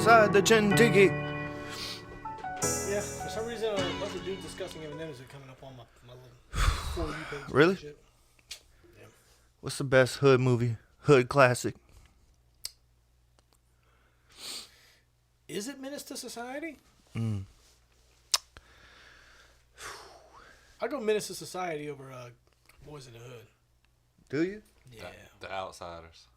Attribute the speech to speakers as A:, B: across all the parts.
A: outside the Gentiki.
B: Yeah, for some reason, a bunch of dudes discussing M&M's are coming up on my little For You page.
A: Really?
B: Shit. Yeah.
A: What's the best hood movie? Hood classic.
B: Is it Menace to Society? I go Menace to Society over Boys in the Hood.
A: Do you?
B: Yeah.
C: The Outsiders.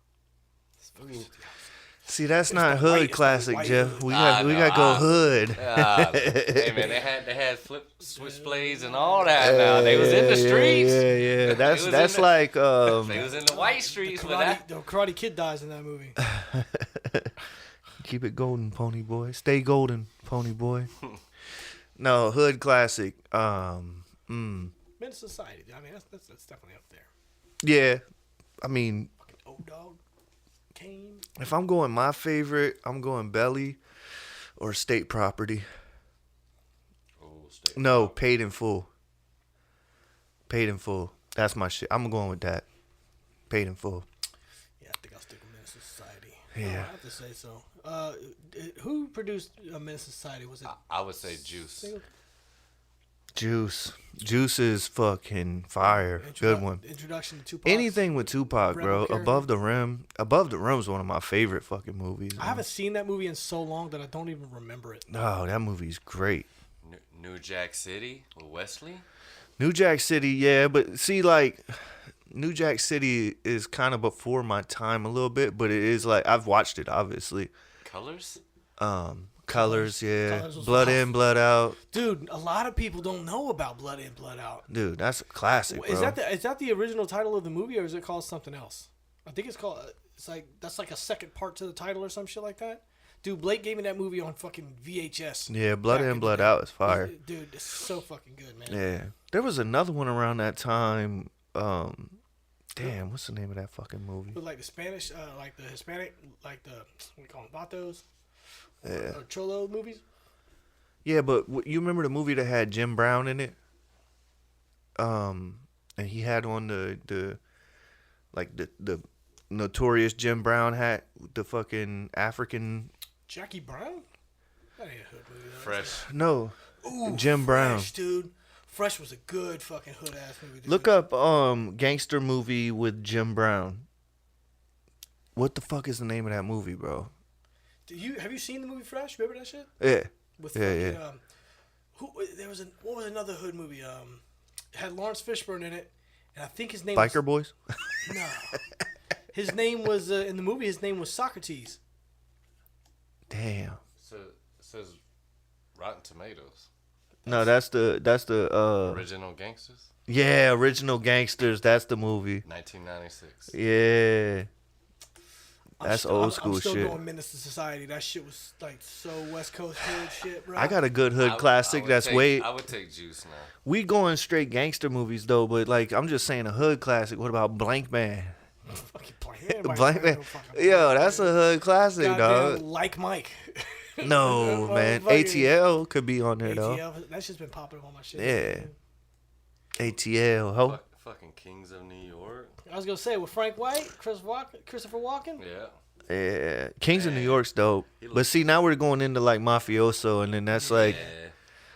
A: See, that's
B: It's
A: not
B: the
A: hood
B: white- it's the
A: classic,
B: white
A: Jeff.
B: hood.
A: We got go hood.
C: Hey man, they had flip switchblades and all that. Now they was in the streets.
A: Yeah. That's
C: was
A: that's
C: in the-
A: like
C: They was in the white streets.
B: The Karate Kid dies in that movie.
A: keep it golden, pony boy. Stay golden, pony boy. No, hood classic.
B: Menace to Society. I mean, that's definitely up there.
A: Yeah. I mean,
B: Fucking Old Dog. Kane.
A: if I'm going my favorite, I'm going Belly or State Property. No, Paid in Full. Paid in Full. That's my shit. I'm going with that. Paid in Full.
B: Yeah, I think I'll stick with Menace to Society.
A: Yeah.
B: I have to say so. Who produced Menace to Society? Was it?
C: I would say Juice.
B: Single?
A: Juice is fucking fire. Good one.
B: Introduction to Tupac.
A: Anything with Tupac,
B: Rebel
A: bro.
B: character.
A: Above the Rim. Above the Rim is one of my favorite fucking movies.
B: I haven't seen that movie in so long that I don't even remember it.
A: Oh, that movie's great.
C: New Jack City with Wesley.
A: New Jack City, yeah, but see, like, New Jack City is kind of before my time a little bit, but it is like I've watched it, obviously.
C: Colors.
A: Colors, yeah.
B: Colors was
A: Blood
B: rough.
A: In, Blood Out.
B: Dude, a lot of people don't know about Blood In, Blood Out.
A: Dude, that's a classic, bro.
B: Is that the original title of the movie, or is it called something else? I think it's called. That's like a second part to the title or some shit like that. Dude, Blake gave me that movie on fucking VHS.
A: Yeah, Blood
B: back
A: In,
B: the
A: Blood
B: day.
A: Out is fire.
B: Dude, it's so fucking good, man.
A: Yeah. There was another one around that time. Damn, what's the name of that fucking movie?
B: But like the Spanish, like the Hispanic, like the, what do you call them, Vatos?
A: Yeah.
B: Or Cholo movies?
A: Yeah, but you remember the movie that had Jim Brown in it? And he had on the notorious Jim Brown hat, the fucking African.
B: Jackie Brown? That ain't a hood movie. Though.
C: Fresh.
A: No,
B: Ooh,
A: Jim Brown.
B: Fresh, dude. Fresh was a good fucking hood ass movie. Dude.
A: Look up gangster movie with Jim Brown. What the fuck is the name of that movie, bro?
B: Have you seen the movie Fresh? Remember that shit?
A: Yeah.
B: With
A: Yeah,
B: fucking, what was another hood movie? It had Lawrence Fishburne in it, and I think his name
A: Biker
B: was,
A: Boys?
B: No. His name was in the movie. His name was Socrates.
A: Damn.
C: So it says Rotten Tomatoes.
A: No, that's the
C: Original Gangsters.
A: yeah, Original Gangsters. That's the movie.
C: 1996.
A: Yeah. That's old school
B: I'm still
A: shit.
B: going Menace to Society. That shit was like so West Coast hood shit, bro.
A: I got a good hood classic that's way.
C: I would take Juice now.
A: We going straight gangster movies though, but like I'm just saying a hood classic. What about Blank Man?
B: fucking playing.
A: Blank Man. Yo, that's a hood classic,
B: Goddamn,
A: dog.
B: like Mike.
A: No, man. ATL could be on there though.
B: ATL, that shit's been popping up on my shit.
A: Yeah. ATL, ho.
C: Fucking Kings of New York.
B: I was gonna say with Frank White, Christopher Walken.
C: Yeah.
A: Yeah. Kings of New York's dope.
C: He
A: But
C: looks-
A: see, now we're going into like mafioso, and then that's like,
C: Yeah.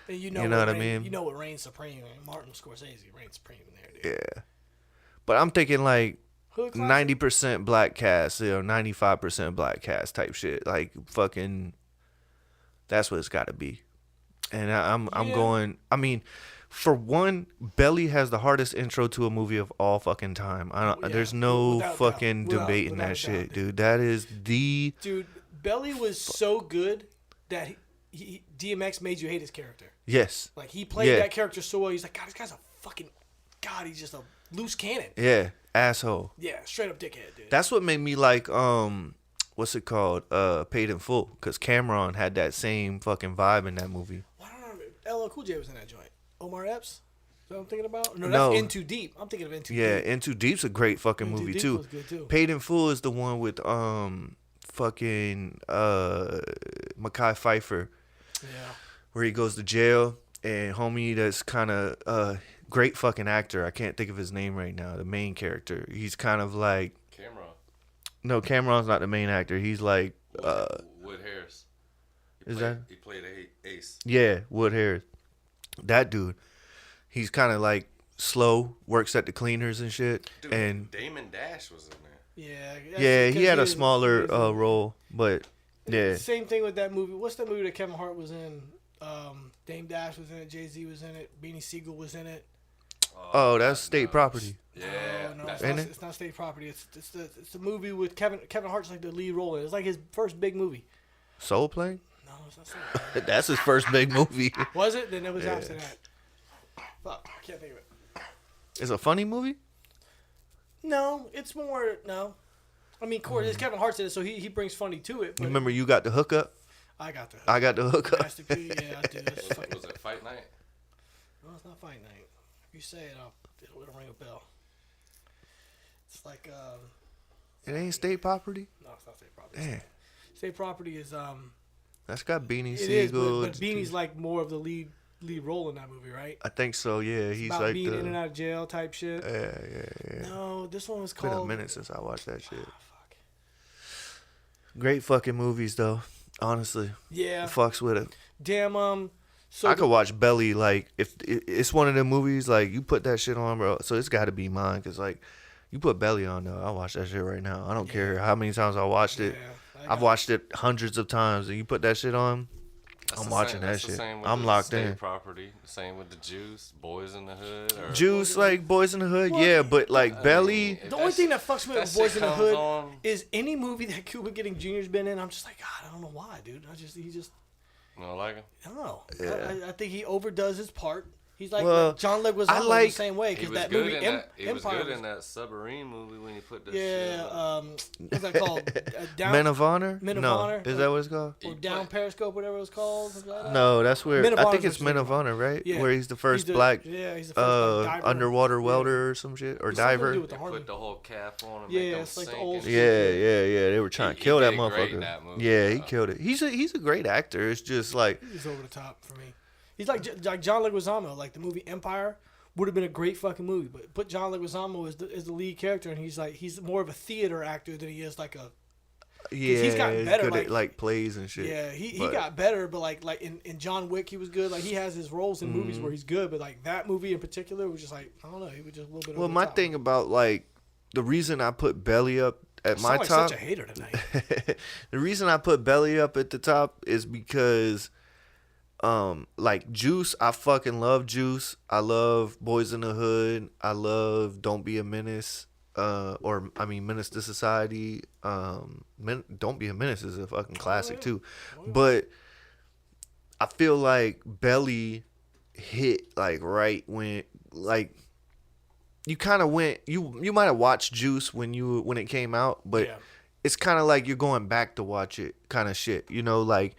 B: And
A: You know what I mean?
B: You know what reigns supreme? Martin Scorsese reigns supreme in there, dude.
A: yeah. But I'm thinking like
B: Hood classic?
A: 90% black cast, 95% black cast type shit. Like fucking, that's what it's got to be. And I'm
B: Yeah.
A: going. I mean, for one, Belly has the hardest intro to a movie of all fucking time.
B: Yeah,
A: There's no
B: without
A: fucking
B: doubt.
A: debating
B: Without
A: that shit,
B: doubt.
A: dude. That is the
B: Dude, Belly was so good that DMX made you hate his character.
A: yes,
B: Like he played
A: Yeah.
B: that character so well. He's like, God, this guy's a fucking God. He's just a loose cannon.
A: yeah, asshole.
B: Yeah, straight up dickhead, dude.
A: That's what made me like what's it called? Paid in Full, because Cameron had that same fucking vibe in that movie.
B: Why don't I remember? LL Cool J was in that joint. Omar Epps. Is that what I'm thinking about? No,
A: No.
B: that's In Too Deep. I'm thinking of In Too
A: Yeah,
B: Deep.
A: Into Deep's a great fucking
B: In Too
A: movie
B: Deep
A: too.
B: was good, too.
A: Paid in Full is the one with fucking Mekhi Phifer,
B: Yeah.
A: where he goes to jail and homie that's kind of great fucking actor. I can't think of his name right now. The main character. He's kind of like
C: Cameron.
A: no, Cameron's not the main actor. He's like
C: Wood Harris. He played Ace.
A: Yeah, Wood Harris. That dude, he's kind of like slow, works at the cleaners and shit.
C: Dude,
A: and
C: Damon Dash was in there.
B: Yeah.
A: he had a smaller role, but yeah.
B: Same thing with that movie. What's that movie that Kevin Hart was in? Dame Dash was in it. Jay-Z was in it. Beanie Siegel was in it.
A: Oh, that's state property.
C: Yeah,
B: No, it's not state property. It's the movie with Kevin Hart's like the lead role in it. It's like his first big movie.
A: Soul Plane?
B: No, it's not Soul Plane.
A: That's his first big movie.
B: Was it? Then it was after that. Fuck, I can't think of it.
A: It's a funny movie?
B: No, it's more no. I mean, of course, it's Kevin Hart's in it, so he brings funny to it. But
A: Remember You Got the Hookup?
B: I got the
A: hookup.
B: Master P. Yeah, I do.
C: Was it Fight Night?
B: No, it's not Fight Night. If you say it, it'll ring a bell. It's like
A: It ain't state property?
B: no, it's not state property.
A: Damn.
B: State property is
A: That's got Beanie
B: it is,
A: Siegel.
B: but Beanie's like more of the lead role in that movie, right?
A: I think so, yeah. He's
B: About
A: like
B: being
A: the...
B: in and out of jail type shit.
A: Yeah.
B: No, this one was
A: It's been
B: called.
A: a minute since I watched that shit.
B: Fuck.
A: Great fucking movies, though. Honestly.
B: Yeah.
A: Fucks with it.
B: Damn. So
A: I could watch Belly, like, if it's one of the movies, like, you put that shit on, bro. So it's got to be mine, because, like, you put Belly on, though. I'll watch that shit right now. I don't care how many times I watched it. I've watched it hundreds of times, and you put that shit on, I'm watching that shit. I'm locked in.
C: Property. The same with the Juice, Boys in the Hood. Or
A: Juice, like, Boys in the Hood, yeah, but, like, Belly...
B: The only thing that fucks me with Boys in the
C: comes
B: Hood
C: on.
B: is any movie that Cuba Gooding Jr.'s been in. I'm just like, God, I don't know why, dude. He just,
C: You don't like him?
B: I don't know.
A: Yeah.
B: I think he overdoes his part. He's like
A: Well,
B: John Leguizamo
A: I like-
B: the same way
C: He
B: because
C: was
B: that
C: good
B: movie
C: in that. He was
B: Empire.
C: good in that submarine movie when he put the
B: Yeah,
C: shit on.
B: what's that called? Down,
A: Men of Honor?
B: Men of
A: no.
B: Honor?
A: Is that what it's called?
B: or Down Periscope, whatever it was called. something like that?
A: No, that's where...
B: Men of
A: I
B: Honor
A: think
B: is
A: it's
B: what
A: Men
B: you're
A: of
B: talking
A: Honor, right?
B: Yeah.
A: Where he's the first
B: He's the-
A: black
B: Yeah, he's the first black diver.
A: underwater
B: Yeah.
A: welder or some shit. Or
B: It's something to do
A: diver.
B: with the
C: They
B: Harley.
C: put the whole cap on and
B: Yeah,
C: make him
B: it's like the
C: sink
B: old
C: and
B: shit.
A: Yeah. They were trying to
C: He
A: kill that
C: did great in
A: motherfucker.
C: that movie,
A: Yeah, he
C: bro.
A: killed it. He's a great actor. It's just like...
B: He's over the top for me. He's like John Leguizamo, like the movie Empire would have been a great fucking movie, but put John Leguizamo as the lead character, and he's more of a theater actor than he is like a.
A: Yeah,
B: he's gotten better,
A: good
B: like-
A: at like plays and shit.
B: Yeah, he
A: But-
B: got better, but like in John Wick he was good. Like he has his roles in movies where he's good, but like that movie in particular was just like I don't know, he was just a little bit.
A: Well,
B: over the
A: my
B: top.
A: thing about like the reason I put Belly up at
B: I
A: my
B: sound like
A: top.
B: such a hater tonight.
A: The reason I put Belly up at the top is because, like Juice, I fucking love Juice. I love Boys in the Hood. I love Don't Be a Menace. Menace to Society. Don't Be a Menace is a fucking classic too. But I feel like Belly hit like right when like you kind of went. You might have watched Juice when it came out, but
B: Yeah.
A: it's kind of like you're going back to watch it, kind of shit. You know, like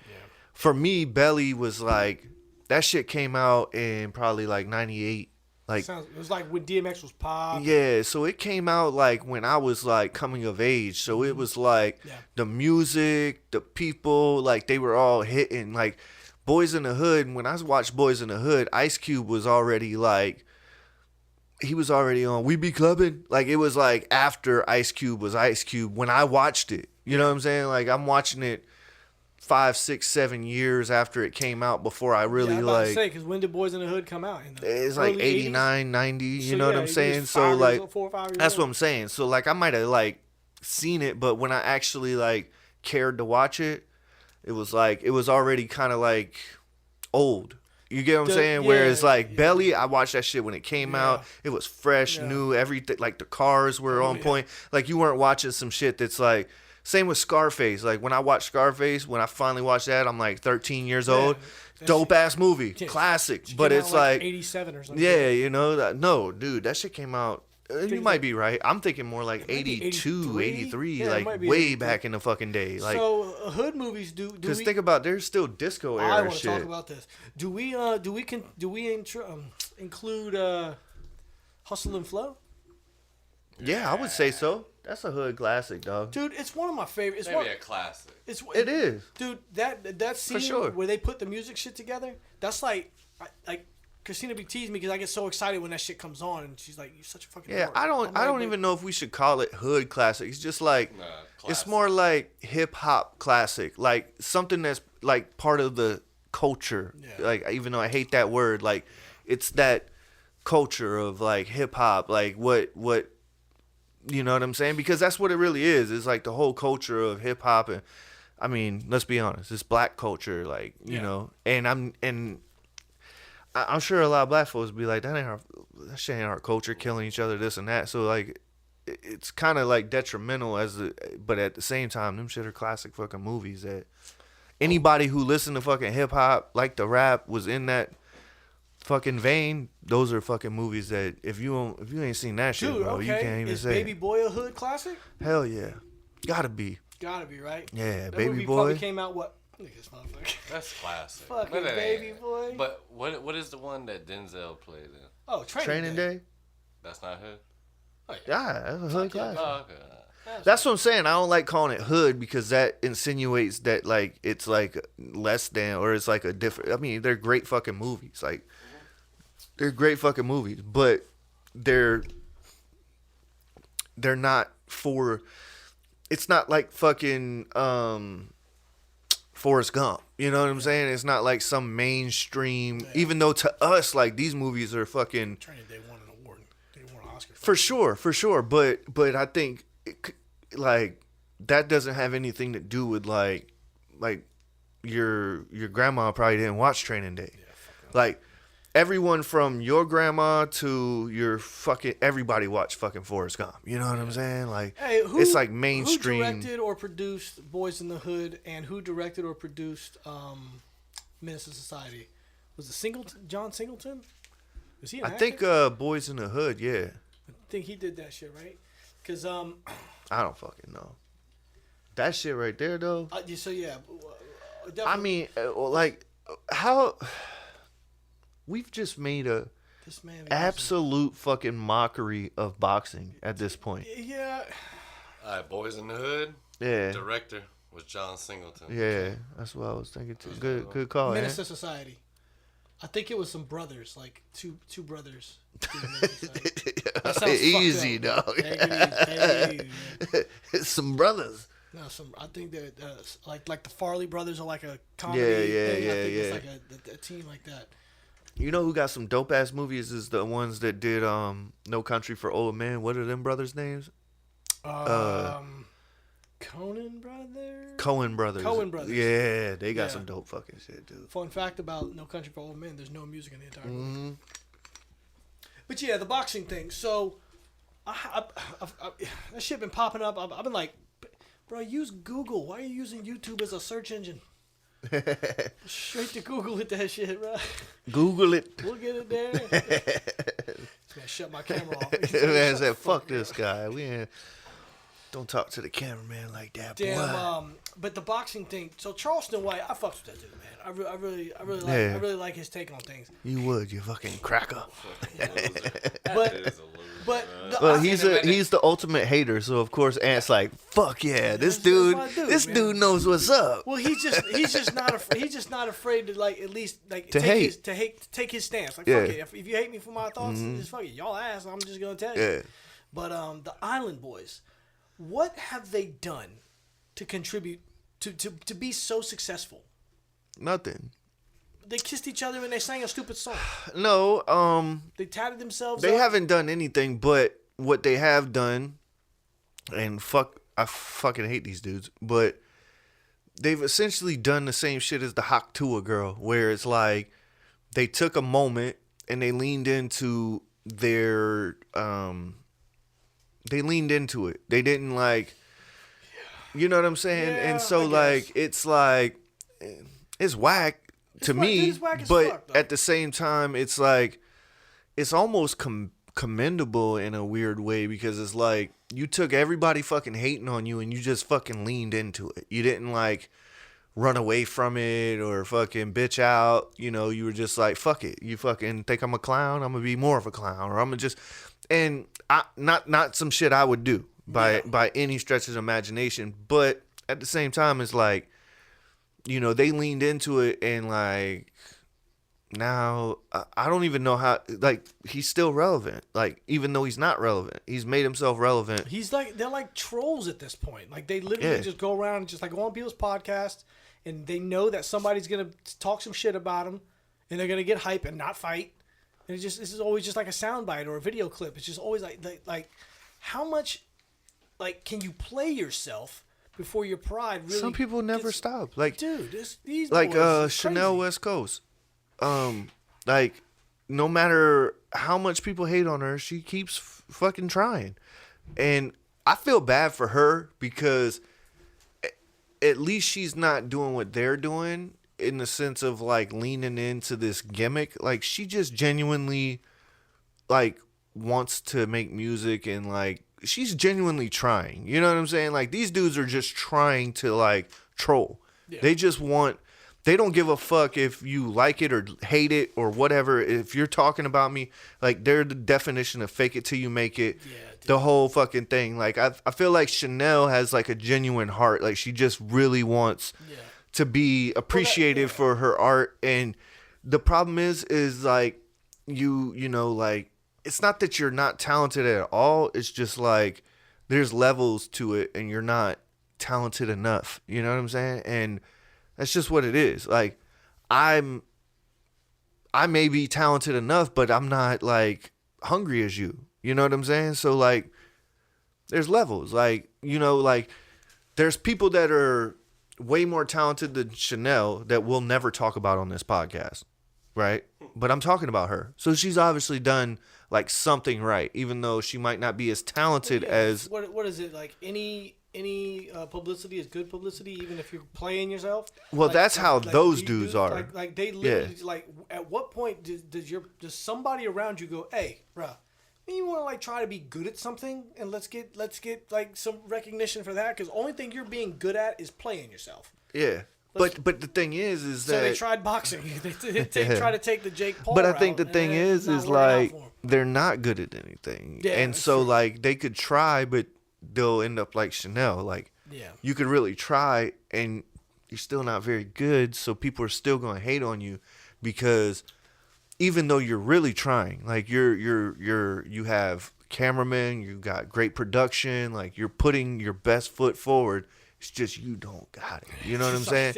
A: for me, Belly was like that shit came out in probably like '98. Like
B: It was like when DMX was pop.
A: yeah, so it came out like when I was like coming of age. So it was like
B: Yeah.
A: the music, the people, like they were all hitting. Like Boys in the Hood, when I watched Boys in the Hood, Ice Cube was already like, he was already on We Be Clubbing. Like it was like after Ice Cube was Ice Cube when I watched it. You know what I'm saying? Like I'm watching it 5, 6, 7 years after it came out before I really
B: I'm about to
A: like.
B: say because when did Boys in the Hood come out? In the
A: It's like
B: early
A: 89, 90, you
B: So,
A: know what
B: yeah,
A: I'm
B: he
A: saying?
B: was
A: So
B: 5 years
A: like
B: old, 4 or 5 years
A: that's what
B: old.
A: I'm saying. So like I might have like seen it, but when I actually like cared to watch it, it was already kind of like old. You get what I'm saying? Whereas like Belly, I watched that shit when it came out. It was fresh, new, everything. Like the cars were on point. Like you weren't watching some shit that's like. Same with Scarface. Like when I watched Scarface, when I finally watched that, I'm like 13 years old.
B: that
A: Dope ass movie, classic. But
B: Came
A: it's
B: out
A: like
B: 87 or something.
A: yeah, you know, no, dude, that shit came out. You might be right. I'm thinking more like
B: might be
A: 82,
B: 83.
A: 83,
B: Yeah, it
A: like
B: might be
A: way
B: 83.
A: back in the fucking day. Like,
B: So hood movies do
A: because
B: we?
A: think about, there's still disco
B: I
A: era
B: want to
A: shit.
B: talk about this. Do we include Hustle and Flow?
A: Yeah, I would say so. That's a hood classic, dog.
B: Dude, it's one of my favorite. It's
C: Maybe
B: one.
C: a classic.
A: It is.
B: Dude, that scene
A: sure.
B: where they put the music shit together. That's like Christina be teasing me because I get so excited when that shit comes on, and she's like, "You're such a fucking."
A: Yeah,
B: dork."
A: I don't
B: I'm like,
A: even know if we should call it hood classic. It's just like
C: Nah,
A: it's
C: classic.
A: more like hip hop classic, like something that's like part of the culture.
B: Yeah.
A: Like even though I hate that word, like it's that culture of like hip hop, like what you know what I'm saying? Because that's what it really is. It's like the whole culture of hip hop, and I mean, let's be honest, it's black culture, like you
B: Yeah.
A: know. And I'm sure a lot of black folks be like, that shit ain't our culture, killing each other, this and that. So like, it's kind of like detrimental but at the same time, them shit are classic fucking movies that anybody who listened to fucking hip hop, like the rap, was in that fucking vein. Those are fucking movies that if you ain't seen that shit,
B: dude,
A: bro,
B: okay.
A: you can't even
B: Is
A: say.
B: Baby Boy a hood classic?
A: Hell yeah, gotta be.
B: Gotta be, right?
A: Yeah,
B: That
A: Baby
B: movie
A: Boy.
B: probably came out what? Look at this motherfucker.
C: That's classic.
B: Fucking
C: But it
B: Baby
C: ain't.
B: Boy.
C: But what is the one that Denzel played in?
B: Oh,
A: Training Day.
C: That's not hood.
B: Oh, yeah.
A: Yeah, that's a hood
B: Fuck yeah.
A: classic.
C: Oh, okay.
A: That's what I'm saying. I don't like calling it hood because that insinuates that like it's like less than or it's like a different. I mean, they're great fucking movies. Like they're great fucking movies, but they're not for. It's not like fucking Forrest Gump. You know what I'm saying? It's not like some mainstream.
B: Yeah.
A: Even though to us, like these movies are fucking
B: Training Day won an award. They won an Oscar.
A: for sure. But I think like that doesn't have anything to do with like your grandma probably didn't watch Training Day.
B: Yeah,
A: Like everyone from your grandma to your fucking everybody watched fucking Forrest Gump. You know what I'm saying? Like
B: Hey, who,
A: it's like mainstream.
B: Who directed or produced Boys in the Hood, and who directed or produced Menace to Society? Was it John Singleton? Was he an
A: I
B: actor?
A: think Boys in the Hood. Yeah,
B: I think he did that shit, right? Because
A: I don't fucking know. That shit right there though.
B: so yeah, definitely.
A: I mean, like how we've just made a
B: this man
A: absolute fucking mockery of boxing at this point.
B: Yeah,
C: All right, Boys in the Hood.
A: Yeah,
C: Director was John Singleton.
A: yeah, that's what I was thinking too. Good call.
B: Menace
A: Eh?
B: to Society. I think it was some brothers, like two brothers. did Menace to Society. That sounds
A: Easy,
B: fucked up.
A: dog.
B: Take it easy, man.
A: Some brothers.
B: No, I think that like the Farley brothers are like a comedy.
A: Yeah,
B: thing. I think
A: yeah.
B: it's like a team like that.
A: You know who got some dope ass movies is the ones that did No Country for Old Men. What are them brothers' names?
B: Conan brothers.
A: Cohen brothers.
B: Coen brothers.
A: Yeah, they got
B: Yeah.
A: some dope fucking shit, dude.
B: Fun fact about No Country for Old Men: there's no music in the entire movie.
A: Mm-hmm.
B: But yeah, the boxing thing. So, that shit been popping up. I've been like, bro, use Google. Why are you using YouTube as a search engine? Straight to Google it, that shit, bro.
A: Google it.
B: We'll get it there. This man shut my camera off.
A: Man said, "Fuck this guy. We ain't. Don't talk to the cameraman like that, boy."
B: Damn. But the boxing thing. So Charleston White, I fucks with that dude, man. I really like his take on things.
A: You would, you fucking cracker.
B: But
C: Is a loser,
B: but
C: man.
B: the,
A: Well,
B: I-
A: he's the ultimate hater, so of course Ant's like, "Fuck yeah, this dude,
B: my dude,
A: this
B: man.
A: dude knows what's up."
B: well, he's just not afraid to like at least like
A: To hate.
B: take his stance. Like
A: Yeah.
B: fuck it. If you hate me for my thoughts, just fuck it. Y'all ass. I'm just gonna tell you.
A: Yeah.
B: But the Island Boys, what have they done to contribute to be so successful?
A: Nothing.
B: They kissed each other and they sang a stupid song.
A: No,
B: They tatted themselves.
A: they
B: up.
A: haven't done anything, but what they have done, and I fucking hate these dudes, but they've essentially done the same shit as the Haktua girl, where it's like they took a moment and they leaned into their they leaned into it. They didn't like, you know what I'm saying?
B: Yeah,
A: and so
B: I
A: like
B: guess.
A: it's whack to
B: whack,
A: me,
B: dude, it's whack as
A: but
B: fuck, though.
A: at the same time, it's like it's almost commendable in a weird way because it's like you took everybody fucking hating on you and you just fucking leaned into it. You didn't like run away from it or fucking bitch out. You know, you were just like, fuck it. You fucking think I'm a clown? I'm gonna be more of a clown, or I'm gonna just not some shit I would do by any stretch of the imagination. But at the same time, it's like, you know, they leaned into it and like now I don't even know how. Like he's still relevant. Like even though he's not relevant, he's made himself relevant.
B: He's like they're like trolls at this point. Like they literally just go around and just like go on people's podcasts, and they know that somebody's gonna talk some shit about him, and they're gonna get hype and not fight. And this is always just like a soundbite or a video clip. It's just always like how much like can you play yourself before your pride really?
A: Some people never stop. Like
B: dude, these
A: like
B: boys
A: Chanel
B: crazy.
A: West Coast. Like no matter how much people hate on her, she keeps fucking trying, and I feel bad for her because at least she's not doing what they're doing in the sense of like leaning into this gimmick. Like she just genuinely like wants to make music and like she's genuinely trying. You know what I'm saying? Like these dudes are just trying to like troll. Yeah. They don't give a fuck if you like it or hate it or whatever. If you're talking about me, like they're the definition of fake it till you make it. Yeah, the whole fucking thing. Like I feel like Chanel has like a genuine heart. Like she just really wants to be appreciated for her art. And the problem is like you know, like it's not that you're not talented at all. It's just like there's levels to it and you're not talented enough. You know what I'm saying? And that's just what it is. Like I may be talented enough, but I'm not like hungry as you. You know what I'm saying? So like there's levels. Like, you know, like there's people that are way more talented than Chanel that we'll never talk about on this podcast. Right? But I'm talking about her. So she's obviously done like something right, even though she might not be as talented as
B: what is it like any publicity is good publicity, even if you're playing yourself.
A: Well,
B: like,
A: that's how
B: like
A: those dudes are.
B: Like they literally like. At what point does somebody around you go, "Hey, bro, you want to like try to be good at something, and let's get like some recognition for that?" Because the only thing you're being good at is playing yourself.
A: Yeah. But the thing is that
B: so they tried boxing. they tried to take the Jake Paul.
A: But I think the thing is like they're not good at anything, and so
B: true.
A: like they could try, but they'll end up like Chanel. Like you could really try, and you're still not very good. So people are still going to hate on you because even though you're really trying, like you have cameramen, you got great production, like you're putting your best foot forward. It's just you don't got it. You know what I'm saying?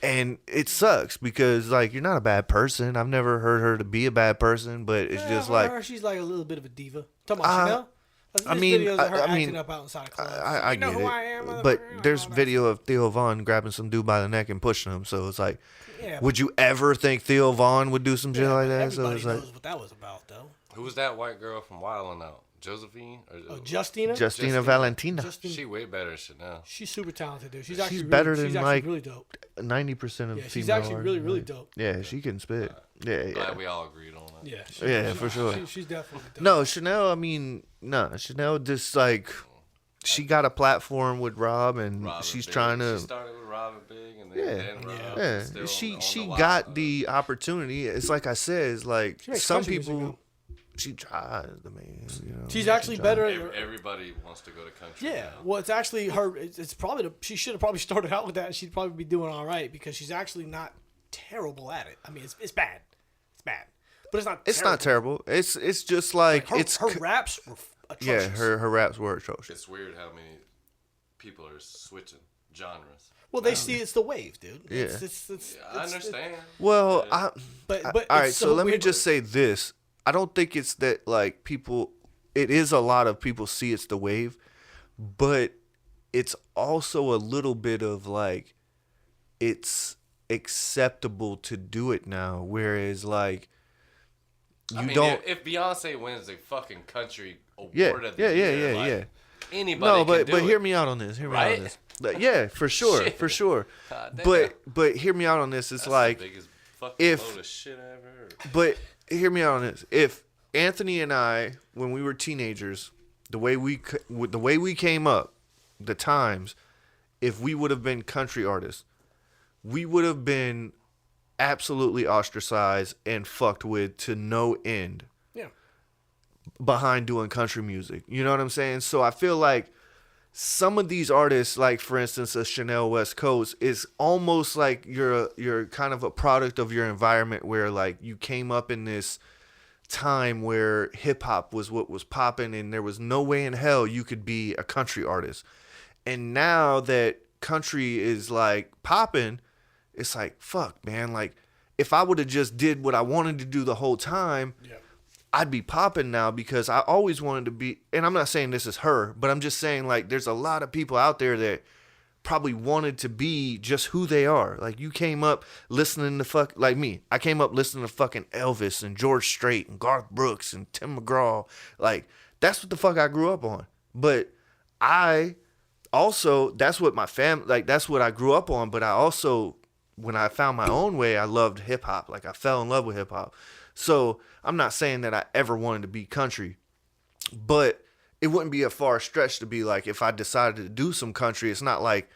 A: And it sucks because like you're not a bad person. I've never heard her to be a bad person, but it's just like
B: she's like a little bit of a diva. Talking about Chanel.
A: I mean,
B: videos of her acting up outside of clubs.
A: I get it, but there's video of Theo Von grabbing some dude by the neck and pushing him. So it's like, would you ever think Theo Von would do some shit like that? So it's
B: knows what that was about, though.
C: Who was that white girl from Wild 'N Out? Josephine?
B: Justina
A: Valentina.
C: She way better than Chanel.
B: She's super talented, dude. She's actually
A: better than like
B: really dope.
A: 90% of female.
B: She's actually really dope.
A: Yeah, she can spit. Yeah.
C: Glad we all agreed on that.
B: Yeah,
A: for sure.
B: She's definitely dope.
A: No, Chanel. I mean, Chanel just like she got a platform with Rob, and she's trying to.
C: She started with Rob and Big, and then Rob.
A: Yeah. She got the opportunity. It's like I said. It's like some people. She tries, you know.
B: She's actually better.
C: Everybody wants to go to country.
B: Yeah, well, it's actually her. It's probably she should have probably started out with that. And she'd probably be doing all right because she's actually not terrible at it. I mean, it's bad. It's bad, but it's not.
A: It's not terrible. It's just like
B: her raps were atrocious.
A: Yeah, her raps were atrocious.
C: It's weird how many people are switching genres.
B: Well, they see it's the wave, dude.
A: Yeah,
C: I understand.
A: Well,
B: but
A: all right. So let me just say this. I don't think it's that like people. It is a lot of people see it's the wave, but it's also a little bit of like it's acceptable to do it now. Whereas like
C: if Beyonce wins a fucking country award of the year, anybody
A: can do
C: it.
A: Hear me out on this. Hear me out on this. Yeah, for sure, for sure. But hear me out on this. It's
C: that's
A: like
C: the biggest fucking load of shit I ever heard.
A: But hear me out on this. If Anthony and I, when we were teenagers, the way we came up, the times, if we would have been country artists, we would have been absolutely ostracized and fucked with to no end.
B: Yeah.
A: Behind doing country music, you know what I'm saying? So I feel like some of these artists, like for instance, a Chanel West Coast, is almost like you're kind of a product of your environment, where like you came up in this time where hip hop was what was popping, and there was no way in hell you could be a country artist. And now that country is like popping, it's like, fuck, man. Like, if I would have just did what I wanted to do the whole time, I'd be popping now, because I always wanted to be. And I'm not saying this is her, but I'm just saying, like, there's a lot of people out there that probably wanted to be just who they are. Like, you came up listening to like me. I came up listening to fucking Elvis and George Strait and Garth Brooks and Tim McGraw. Like, that's what the fuck I grew up on. But I also, that's what my family, like, that's what I grew up on. But I also, when I found my own way, I loved hip hop. Like, I fell in love with hip hop. So I'm not saying that I ever wanted to be country, but it wouldn't be a far stretch to be like, if I decided to do some country, it's not like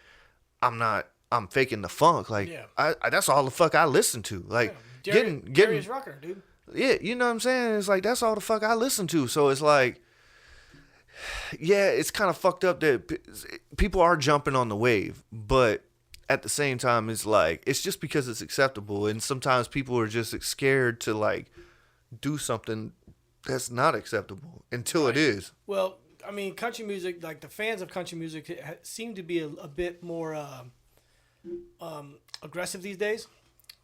A: I'm faking the funk. Like, I that's all the fuck I listen to. Like, getting
B: Darius Rucker, dude.
A: Yeah, you know what I'm saying? It's like, that's all the fuck I listen to. So it's like, yeah, it's kind of fucked up that people are jumping on the wave, but at the same time, it's like, it's just because it's acceptable. And sometimes people are just scared to like do something that's not acceptable until it is.
B: Well, I mean, country music, like the fans of country music seem to be a bit more aggressive these days.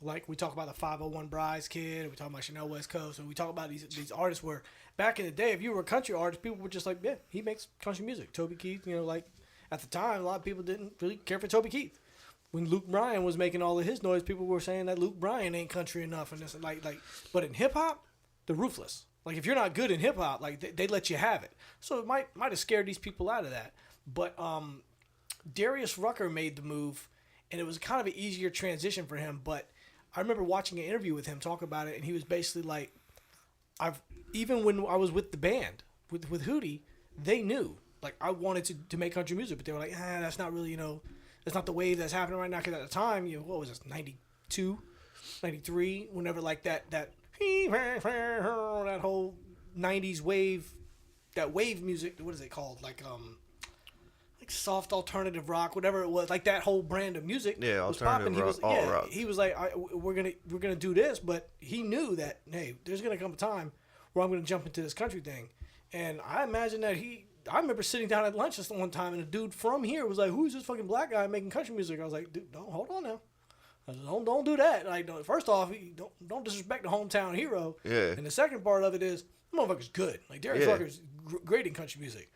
B: Like, we talk about the 501 Brides Kid, we talk about Chanel West Coast, and we talk about these artists where back in the day, if you were a country artist, people were just like, yeah, he makes country music. Toby Keith, you know, like at the time, a lot of people didn't really care for Toby Keith. When Luke Bryan was making all of his noise, people were saying that Luke Bryan ain't country enough, and this like. But in hip hop, they're ruthless. Like, if you're not good in hip hop, like they let you have it. So it might have scared these people out of that. But Darius Rucker made the move, and it was kind of an easier transition for him. But I remember watching an interview with him talk about it, and he was basically like, even when I was with the band with Hootie, they knew like I wanted to make country music, but they were like, that's not really, you know. It's not the wave that's happening right now, because at the time, you know, what was this, 92, 93, whenever like that whole 90s wave, that wave music, what is it called? Like soft alternative rock, whatever it was, like that whole brand of music.
A: Yeah,
B: was
A: alternative
B: popping.
A: rock, rock.
B: He was like, we're gonna do this, but he knew that, hey, there's gonna come a time where I'm gonna jump into this country thing, and I imagine that I remember sitting down at lunch just one time, and a dude from here was like, "Who's this fucking black guy making country music?" I was like, "Dude, hold on now. I said, don't do that. Like, first off, don't disrespect the hometown hero.
A: Yeah.
B: And the second part of it is, the motherfucker's good. Like, Darius Rucker's great in country music.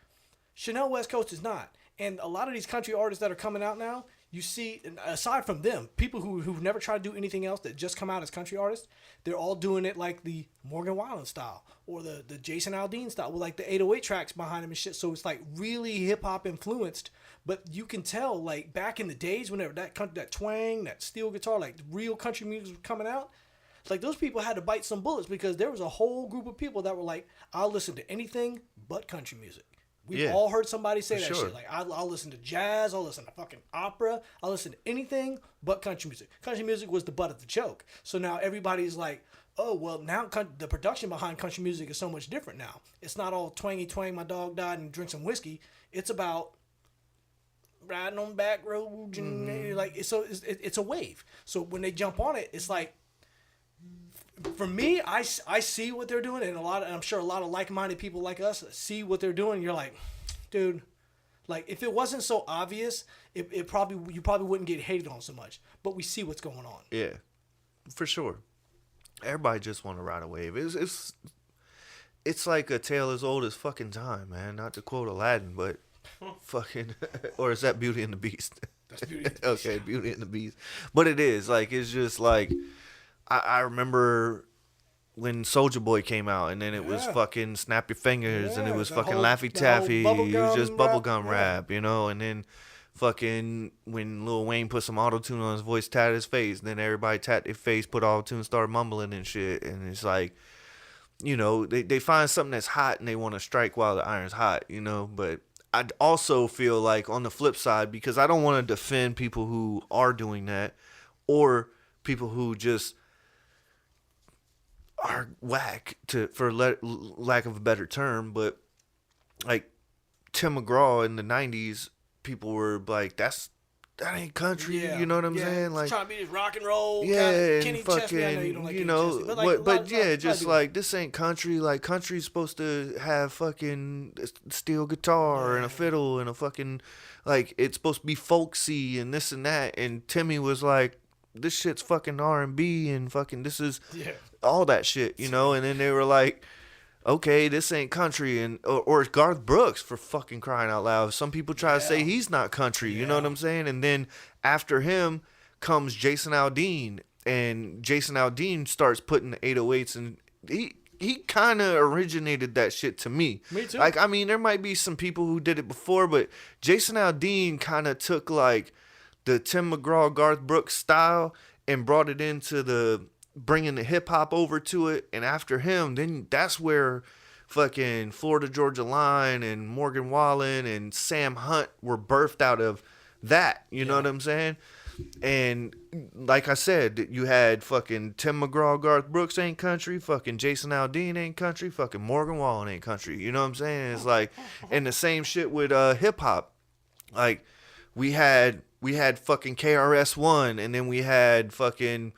B: Chanel West Coast is not. And a lot of these country artists that are coming out now, you see, aside from them, people who've never tried to do anything else that just come out as country artists, they're all doing it like the Morgan Wallen style or the Jason Aldean style with like the 808 tracks behind them and shit. So it's like really hip hop influenced, but you can tell like back in the days whenever that twang, that steel guitar, like real country music was coming out, like those people had to bite some bullets because there was a whole group of people that were like, I'll listen to anything but country music. We've all heard somebody say that shit. Like, I'll listen to jazz, I'll listen to fucking opera, I'll listen to anything but country music. Country music was the butt of the joke. So now everybody's like, oh, well, now the production behind country music is so much different now. It's not all twangy twang, my dog died, and drink some whiskey. It's about riding on back roads and like, so it's a wave. So when they jump on it, it's like, for me, I see what they're doing, and I'm sure a lot of like-minded people like us see what they're doing. And you're like, dude, like if it wasn't so obvious, you probably wouldn't get hated on so much. But we see what's going on.
A: Yeah, for sure. Everybody just want to ride a wave. It's like a tale as old as fucking time, man. Not to quote Aladdin, but fucking, or is that Beauty and the Beast?
B: That's Beauty and the Beast.
A: Okay, Beauty and the Beast. But it is like, it's just like. I remember when Soulja Boy came out, and then it was fucking Snap Your Fingers, and it was fucking Laffy Taffy. It was just bubblegum rap, you know? And then fucking when Lil Wayne put some auto-tune on his voice, tatted his face, and then everybody tapped their face, put auto-tune, started mumbling and shit. And it's like, you know, they find something that's hot, and they want to strike while the iron's hot, you know? But I also feel like on the flip side, because I don't want to defend people who are doing that, or people who just are whack, for lack of a better term, but like Tim McGraw in the 90s, people were like, that ain't country.
B: Yeah.
A: You know what I'm saying?
B: It's
A: Like,
B: trying to be this rock and roll.
A: yeah,
B: Kind
A: and
B: Kenny
A: fucking,
B: Chesney. I know you don't like
A: you
B: Kenny
A: know,
B: Chesney, but
A: just like, this ain't country. Like, country's supposed to have fucking steel guitar and a fiddle and a fucking, like, it's supposed to be folksy and this and that. And Timmy was like, this shit's fucking R&B and fucking, this is all that shit, you know? And then they were like, okay, this ain't country, and or Garth Brooks, for fucking crying out loud. Some people try to say he's not country, you know what I'm saying? And then after him comes Jason Aldean, and Jason Aldean starts putting the 808s, and he kind of originated that shit to me.
B: Me too.
A: Like, I mean, there might be some people who did it before, but Jason Aldean kind of took like the Tim McGraw, Garth Brooks style and brought it into the bringing the hip hop over to it, and after him, then that's where fucking Florida Georgia Line and Morgan Wallen and Sam Hunt were birthed out of that. You know what I'm saying? And like I said, you had fucking Tim McGraw, Garth Brooks ain't country, fucking Jason Aldean ain't country, fucking Morgan Wallen ain't country. You know what I'm saying? It's like, and the same shit with hip hop. Like, we had fucking KRS-One, and then we had fucking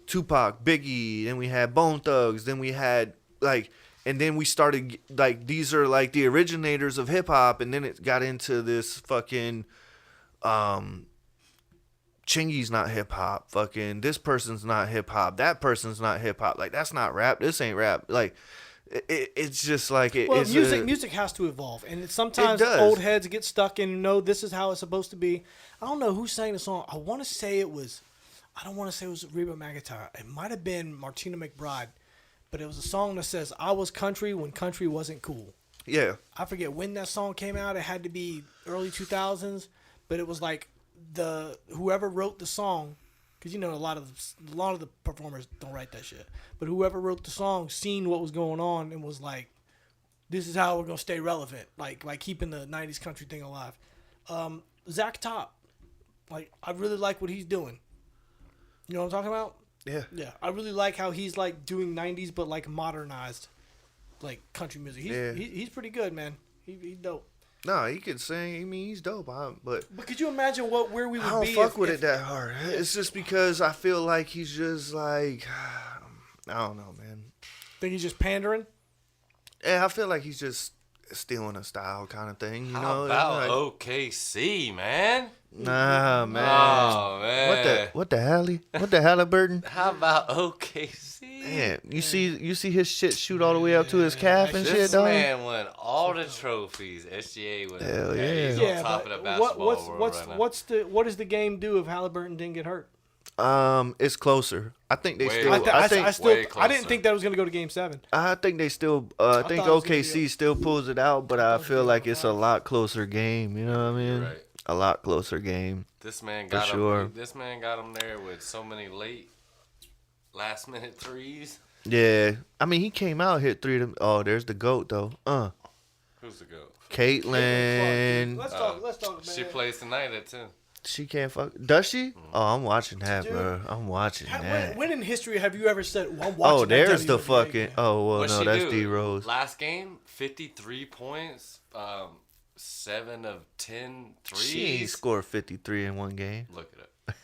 A: Tupac, Biggie, then we had Bone Thugs, then we had like, and then we started like, these are like the originators of hip hop, and then it got into this fucking Chingy's not hip hop, fucking this person's not hip hop, that person's not hip hop, like that's not rap, this ain't rap, like it's just like
B: music has to evolve, and sometimes old heads get stuck in, no, this is how it's supposed to be. I don't know who sang the song. I want to say it was Reba McEntire. It might have been Martina McBride, but it was a song that says, I was country when country wasn't cool.
A: Yeah.
B: I forget when that song came out. It had to be early 2000s, but it was like whoever wrote the song, because you know a lot of the performers don't write that shit, but whoever wrote the song seen what was going on and was like, this is how we're going to stay relevant, like keeping the 90s country thing alive. Zach Top, like, I really like what he's doing. You know what I'm talking about?
A: Yeah.
B: Yeah. I really like how he's like doing 90s but like modernized like country music. He's pretty good, man. He's dope.
A: No, he can sing. I mean, he's dope. But
B: could you imagine where we would be?
A: I don't fuck with it that hard. It's just because I feel like he's just like, I don't know, man.
B: Think he's just pandering?
A: Yeah, I feel like he's just stealing a style kind of thing. You know?
C: How about
A: like,
C: OKC, man?
A: Nah, man.
C: Oh, man.
A: What the hell? What the Halliburton?
C: How about OKC?
A: Man, you see his shit shoot all the way up to his calf and shit, dog.
C: This man won all the trophies. SGA was.
A: Hell yeah.
C: He's on top of the basketball world right now.
B: What does the game do if Halliburton didn't get hurt?
A: It's closer. I think they
C: Way
A: still.
B: I didn't think that was going to go to Game 7.
A: I think they still. I think OKC still pulls it out, but I feel like it's a lot closer game. You know what I mean?
C: Right.
A: A lot closer game.
C: This man got him.
A: Sure.
C: This man got him there with so many last minute threes.
A: Yeah, I mean he came out, hit 3 of them. Oh, there's the GOAT though.
C: Who's the GOAT?
A: Caitlyn.
B: Let's talk about
C: She plays tonight at 10.
A: She can't fuck. Does she? Oh, I'm watching that, bro. I'm watching that.
B: When in history have you ever said, well, I'm watching
A: Oh, there's the
B: WWE
A: fucking.
B: game?
A: Oh, well,
C: What'd
A: no,
C: she
A: that's
C: do?
A: D Rose.
C: Last game, 53 points, 7 of 10 threes.
A: She ain't scored 53 in one game.
C: Look it up.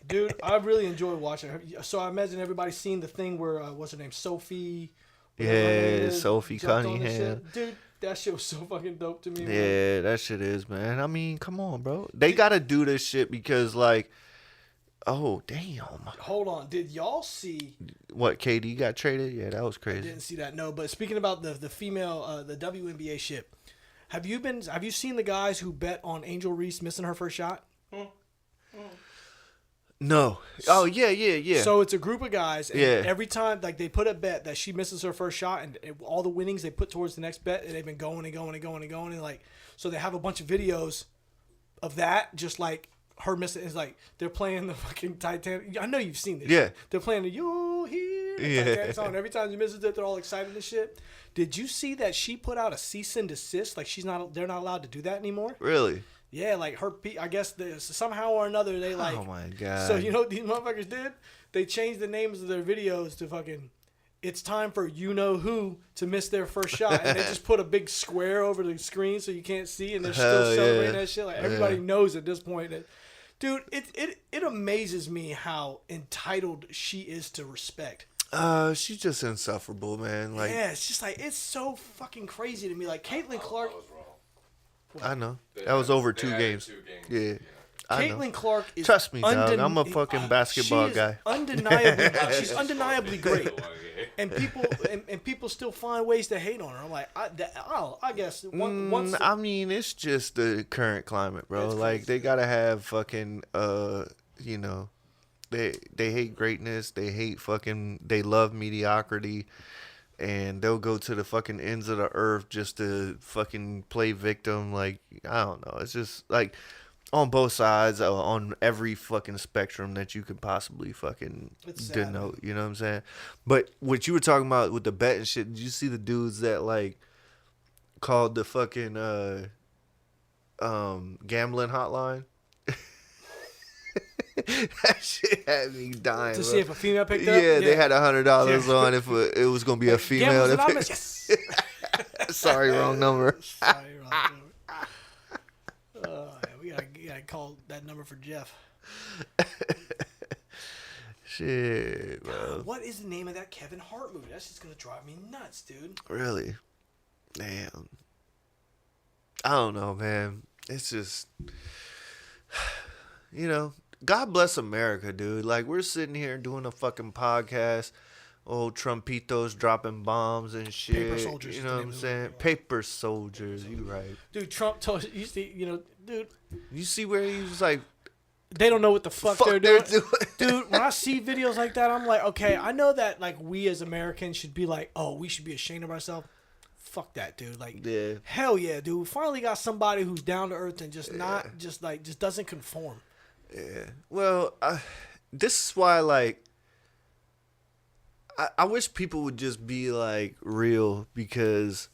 B: Dude, I really enjoy watching her. So I imagine everybody's seen the thing where, what's her name? Sophie.
A: Yeah, Sophie Cunningham.
B: Dude, that shit was so fucking dope to me.
A: Yeah,
B: man.
A: that shit is, man. I mean, come on, bro. They got to do this shit because, like, oh, damn.
B: Hold on. Did y'all see?
A: What, KD got traded? Yeah, that was
B: I
A: crazy.
B: didn't see that. No, but speaking about the female, the WNBA shit, have you seen the guys who bet on Angel Reese missing her first shot?
A: No. Oh, yeah.
B: So it's a group of guys, and
A: Yeah.
B: every time like they put a bet that she misses her first shot, and all the winnings they put towards the next bet, and they've been going and going and going and going, and like so they have a bunch of videos of that, just like her missing. It's like they're playing the fucking Titanic. I know you've seen this.
A: Yeah.
B: Shit. They're playing the You Here Titanic song. Every time she misses it, they're all excited and shit. Did you see that she put out a cease and desist? Like they're not allowed to do that anymore.
A: Really?
B: Yeah, like I guess somehow or another they like.
A: Oh my god.
B: So you know what these motherfuckers did? They changed the names of their videos to fucking it's time for you-know-who to miss their first shot. And they just put a big square over the screen so you can't see, and they're still celebrating that shit. Like, everybody knows at this point that, dude, it amazes me how entitled she is to respect.
A: She's just insufferable, man. Like,
B: yeah, it's just like, it's so fucking crazy to me. Like, Caitlin Clark.
A: I know. That was over 2 games. Yeah.
B: Caitlin Clark is
A: trust me, dog. I'm a fucking basketball guy.
B: She's undeniably great, and people still find ways to hate on her. I'm like, I guess once.
A: I mean, it's just the current climate, bro. Like, they gotta have fucking you know, they hate greatness. They hate fucking. They love mediocrity. And they'll go to the fucking ends of the earth just to fucking play victim. Like, I don't know. It's just like on both sides, on every fucking spectrum that you could possibly fucking denote. You know what I'm saying? But what you were talking about with the bet and shit, did you see the dudes that like called the fucking gambling hotline? That shit had me dying.
B: To see if a female picked up?
A: Yeah, they had $100 on if it was going to be a female.
B: Yes.
A: Sorry, wrong number.
B: Sorry, wrong number. We gotta call that number for Jeff.
A: Shit, bro.
B: God, what is the name of that Kevin Hart movie? That's just going to drive me nuts, dude.
A: Really? Damn. I don't know, man. It's just, you know, God bless America, dude. Like, we're sitting here doing a fucking podcast. Old Trumpitos dropping bombs and shit.
B: Paper soldiers.
A: You know what I'm saying? Paper soldiers. You right.
B: Dude, Trump told you see, dude.
A: You see where he was like,
B: they don't know what the fuck they're doing. Dude, when I see videos like that, I'm like, okay, I know that like we as Americans should be like, oh, we should be ashamed of ourselves. Fuck that, dude. Like,
A: yeah.
B: Hell yeah, dude. We finally got somebody who's down to earth and just just doesn't conform.
A: Yeah. Well, this is why, like, I wish people would just be, like, real, because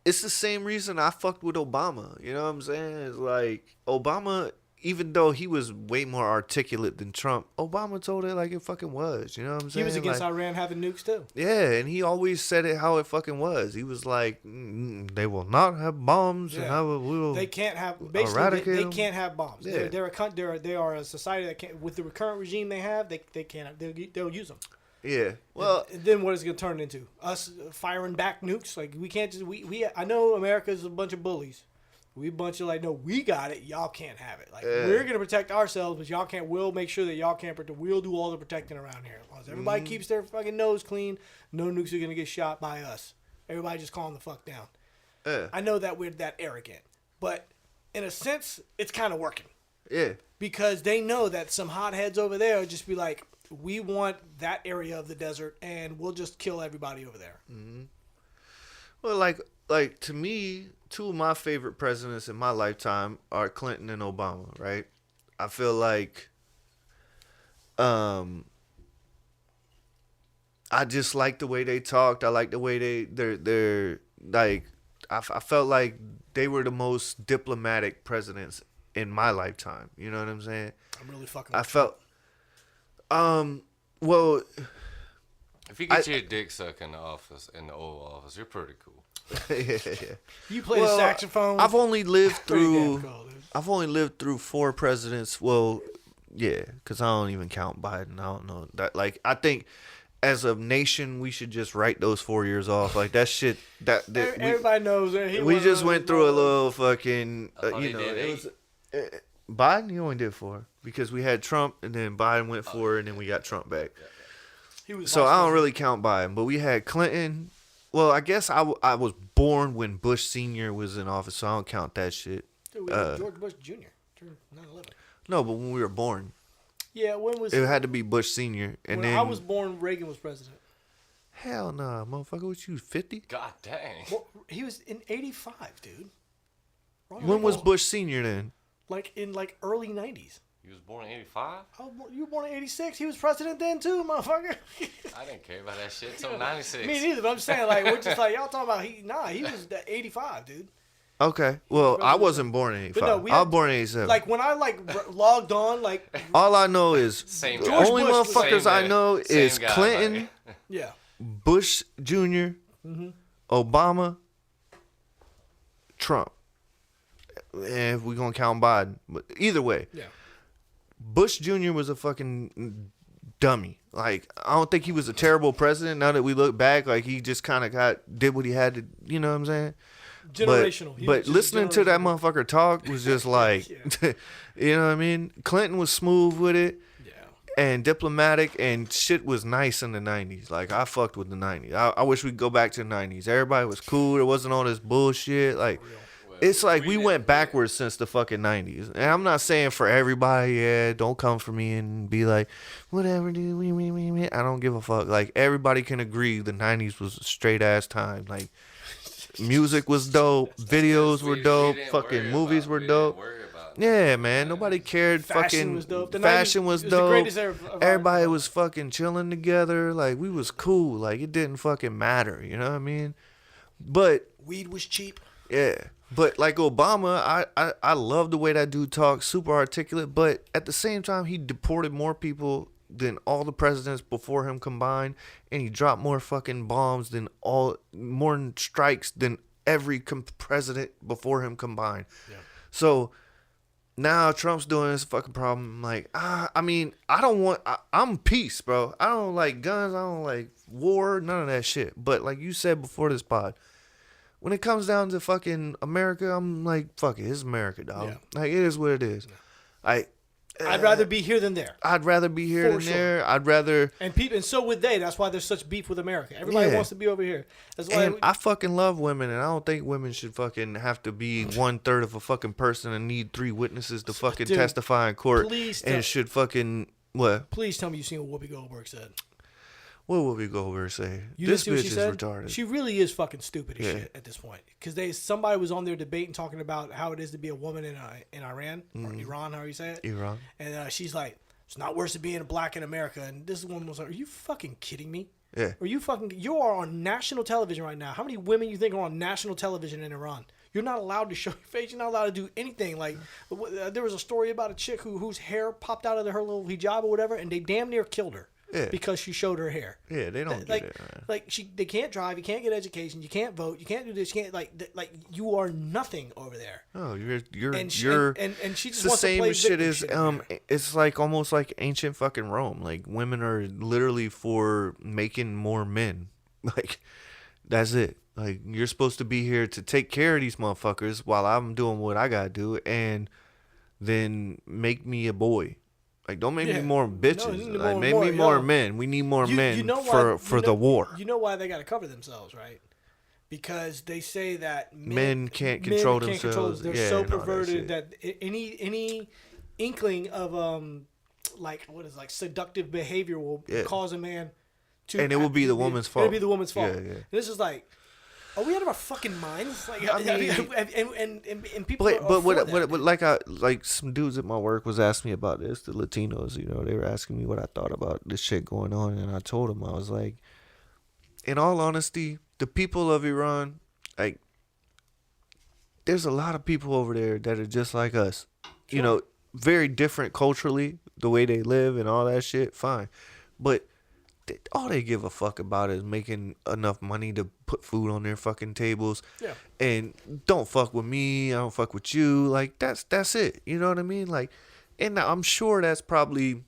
A: it's the same reason I fucked with Obama. You know what I'm saying? It's like, Obama, even though he was way more articulate than Trump, Obama told it like it fucking was. You know what I'm saying?
B: He was against
A: like,
B: Iran having nukes, too.
A: Yeah, and he always said it how it fucking was. He was like, they will not have bombs, and
B: they can't have,
A: basically,
B: they can't have bombs.
A: Yeah.
B: They are a society that can't, with the current regime they have, they can't, they'll use them.
A: Yeah. Well,
B: and then what is it going to turn into? Us firing back nukes? Like, we can't just, I know America's a bunch of bullies. We a bunch of like, no, we got it. Y'all can't have it. Like, we're going to protect ourselves, but y'all can't. We'll make sure that y'all can't protect. We'll do all the protecting around here. As long as everybody keeps their fucking nose clean, no nukes are going to get shot by us. Everybody just calm the fuck down. I know that we're that arrogant, but in a sense, it's kind of working.
A: Yeah.
B: Because they know that some hotheads over there will just be like, we want that area of the desert, and we'll just kill everybody over there.
A: Mm-hmm. Well, like to me, two of my favorite presidents in my lifetime are Clinton and Obama, right? I feel like I just like the way they talked. I like the way they're like, I felt like they were the most diplomatic presidents in my lifetime. You know what I'm saying?
B: I'm really fucking.
A: I felt. Well,
C: if you get your dick sucked in the office, in the Oval Office, you're pretty cool.
A: Yeah.
B: You play the saxophone.
A: I've only lived through 4 presidents. Well, yeah, because I don't even count Biden. I don't know that. Like, I think as a nation, we should just write those 4 years off. Like, that shit.
B: Everybody knows that.
A: We just went through a little fucking. It was. Biden, he only did 4 because we had Trump, and then Biden went 4, and then we got Trump back. So I don't really count Biden, but we had Clinton. Well, I guess I was born when Bush Sr. was in office, so I don't count that shit.
B: Dude, we had George Bush Jr. during 9/11.
A: No, but when we were born.
B: Yeah, when was
A: it? Had to be Bush Sr. And
B: when
A: then
B: I was born, Reagan was president.
A: Hell nah, motherfucker, what you 50?
C: God dang.
B: Well, he was in 85, dude.
A: When was Bush Sr. then?
B: Like in early 90s.
C: You was born in 85?
B: You were born in 86. He was president then too, motherfucker.
C: I didn't care about that shit until 96.
B: Me neither, but I'm saying, like, we're just like, y'all talking about, he was 85, dude.
A: Okay. Well, I wasn't born in 85. No, I was born in 87.
B: Like, when I, logged on, like...
A: All I know is...
C: Same
A: the
C: guy.
A: only motherfuckers I know is Clinton,
B: Yeah.
A: Bush Jr., Obama, Trump. And if we're going to count Biden. But either way.
B: Yeah.
A: Bush Jr. was a fucking dummy. Like, I don't think he was a terrible president. Now that we look back, like, he just kind of did what he had to, you know what I'm saying?
B: Generational.
A: But listening to that motherfucker talk was just like, you know what I mean? Clinton was smooth with it. And diplomatic, and shit was nice in the 90s. Like, I fucked with the 90s. I wish we could go back to the 90s. Everybody was cool. There wasn't all this bullshit. Like, it's like we went backwards since the fucking 90s. And I'm not saying for everybody, don't come for me and be like, whatever, dude. I don't give a fuck. Like, everybody can agree the 90s was a straight-ass time. Like, music was dope. Videos were dope. Fucking movies were dope. Yeah, man. Nobody cared.
B: Fashion was dope.
A: Fashion was dope.
B: The greatest era of
A: Everybody was fucking chilling together. Like, we was cool. Like, it didn't fucking matter. You know what I mean? But
B: weed was cheap.
A: Yeah. But like Obama, I love the way that dude talks. Super articulate. But at the same time, he deported more people than all the presidents before him combined. And he dropped more fucking bombs than more strikes than every president before him combined. Yeah. So now Trump's doing this fucking problem. Like, I mean, I'm peace, bro. I don't like guns. I don't like war. None of that shit. But like you said before this pod, when it comes down to fucking America, I'm like, fuck it. It's America, dog. Yeah. Like, it is what it is.
B: I'd rather be here than there.
A: I'd rather be here than there. I'd rather.
B: And so would they. That's why there's such beef with America. Everybody wants to be over here. That's why.
A: I fucking love women, and I don't think women should fucking have to be 1/3 of a fucking person and need 3 witnesses to fucking testify in court. Should fucking what?
B: Please tell me you've seen what Whoopi Goldberg said.
A: What would we go over and say?
B: This bitch is retarded. She really is fucking stupid as shit at this point. Because somebody was on their debate and talking about how it is to be a woman in Iran or Iran, however you say it.
A: Iran.
B: And she's like, it's not worse than being a black in America. And this woman was like, are you fucking kidding me?
A: Yeah.
B: You are on national television right now. How many women you think are on national television in Iran? You're not allowed to show your face. You're not allowed to do anything. Like, there was a story about a chick whose hair popped out of her little hijab or whatever, and they damn near killed her. Yeah. Because she showed her hair.
A: Yeah, they don't
B: like,
A: get it. Man.
B: Like they can't drive, you can't get education, you can't vote, you can't do this, you can't like you are nothing over there.
A: Oh, you're
B: and she just
A: the
B: wants
A: same
B: to play
A: shit as it's like almost like ancient fucking Rome. Like, women are literally for making more men. Like, that's it. Like, you're supposed to be here to take care of these motherfuckers while I'm doing what I gotta do, and then make me a boy. Like, don't make me more bitches.
B: No,
A: like, make me more men. We need more men for the war.
B: You know why they got to cover themselves, right? Because they say that
A: men can't control themselves.
B: They're so perverted that any inkling of seductive behavior will cause a man to.
A: And it will be the woman's fault.
B: It'll be the woman's fault.
A: Yeah.
B: And this is like, are we out of our fucking minds? Like, I mean, and people.
A: Like some dudes at my work was asking me about this. The Latinos, they were asking me what I thought about this shit going on, and I told them, I was like, in all honesty, the people of Iran, like, there's a lot of people over there that are just like us. Sure. Very different culturally, the way they live and all that shit. Fine, but all they give a fuck about is making enough money to put food on their fucking tables. Yeah. And don't fuck with me. I don't fuck with you. Like, that's it. You know what I mean? Like, and I'm sure that's probably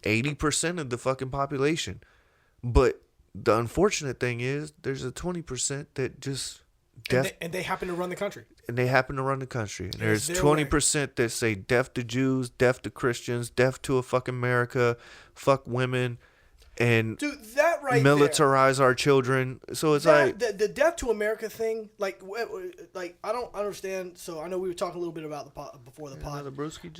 A: 80% of the fucking population. But the unfortunate thing is there's a 20% that just
B: and they happen to run the country.
A: And there's 20% that say death to Jews, death to Christians, death to a fucking America, fuck women, and
B: dude, that right
A: militarize our children. So it's like
B: the death to America thing. Like I don't understand. So I know we were talking a little bit about the pod before the pod.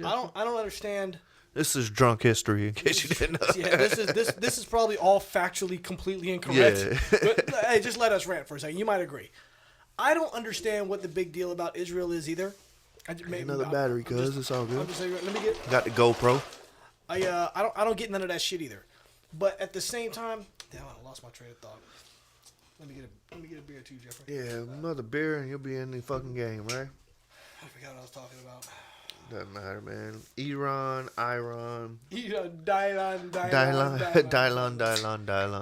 B: I don't understand.
A: This is drunk history, in case you didn't know.
B: Yeah, this is probably all factually completely incorrect. Yeah. But hey, just let us rant for a second. You might agree. I don't understand what the big deal about Israel is either.
A: Another battery, cuz it's all good.
B: Let me get.
A: Got the GoPro.
B: I don't get none of that shit either. But at the same time, damn, I lost my train of thought. Let me get a beer too, Jeffrey.
A: Yeah, another beer and you'll be in the fucking game, right?
B: I forgot what I was talking about.
A: Doesn't matter, man. Iran. Dylan.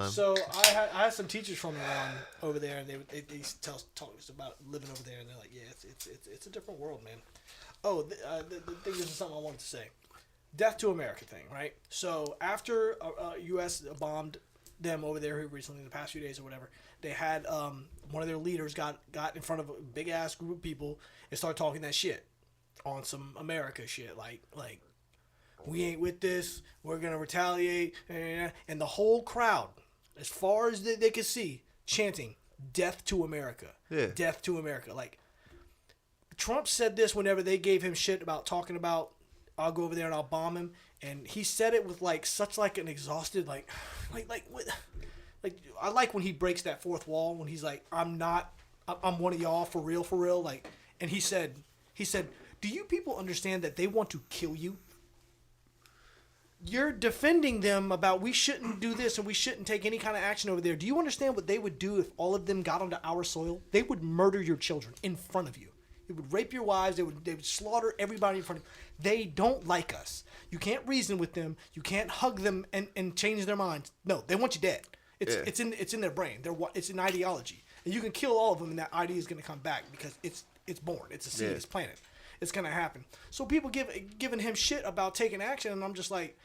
B: So I had some teachers from Iran over there, and they tell us about living over there, and they're like, yeah, it's a different world, man. Oh, the thing, this is something I wanted to say. Death to America thing, right? So after U.S. bombed them over there recently, in the past few days or whatever, they had one of their leaders got in front of a big ass group of people and started talking that shit on some America shit, like we ain't with this, we're gonna retaliate, and the whole crowd, as far as they could see, chanting "Death to America," "Death to America." Like Trump said this whenever they gave him shit about talking about, I'll go over there and I'll bomb him, and he said it with like such like an exhausted like what. Like I like when he breaks that fourth wall when he's like, I'm one of y'all for real, like, and he said, do you people understand that they want to kill you? You're defending them about we shouldn't do this and we shouldn't take any kind of action over there. Do you understand what they would do if all of them got onto our soil? They would murder your children in front of you. They would rape your wives. They would slaughter everybody in front of you. They don't like us. You can't reason with them. You can't hug them and change their minds. No, they want you dead. It's in their brain. It's an ideology, and you can kill all of them, and that idea is going to come back because it's born. It's a seed. It's planted. It's going to happen. So people giving him shit about taking action, and I'm just like,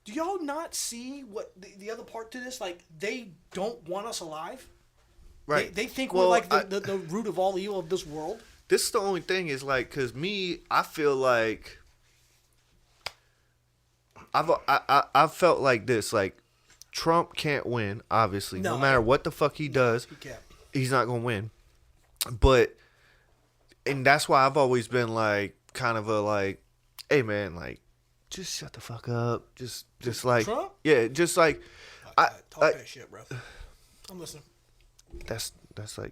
B: do y'all not see what the other part to this? Like, they don't want us alive. Right. They think we're like the root of all evil of this world.
A: This is the only thing is like, cause I feel like I've felt like this, like. Trump can't win, obviously. No matter what the fuck he does, he's not going to win. And that's why I've always been like, kind of a like, hey man, like, just shut the fuck up. Just like, Trump? Yeah, just like,
B: talk that shit, bro. I'm listening.
A: That's like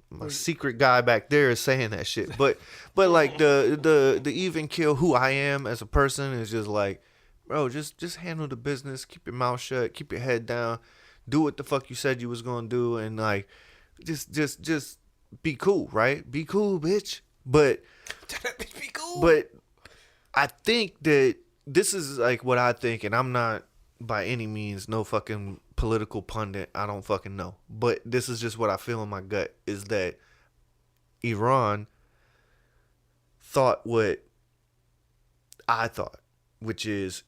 A: my secret guy back there is saying that shit. But like the even kill who I am as a person is just like, bro, just handle the business. Keep your mouth shut. Keep your head down. Do what the fuck you said you was gonna do, and like, just be cool, right? Be cool, bitch. But
B: be cool.
A: But I think that this is like what I think, and I'm not by any means no fucking political pundit. I don't fucking know, but this is just what I feel in my gut is that Iran thought what I thought, which is.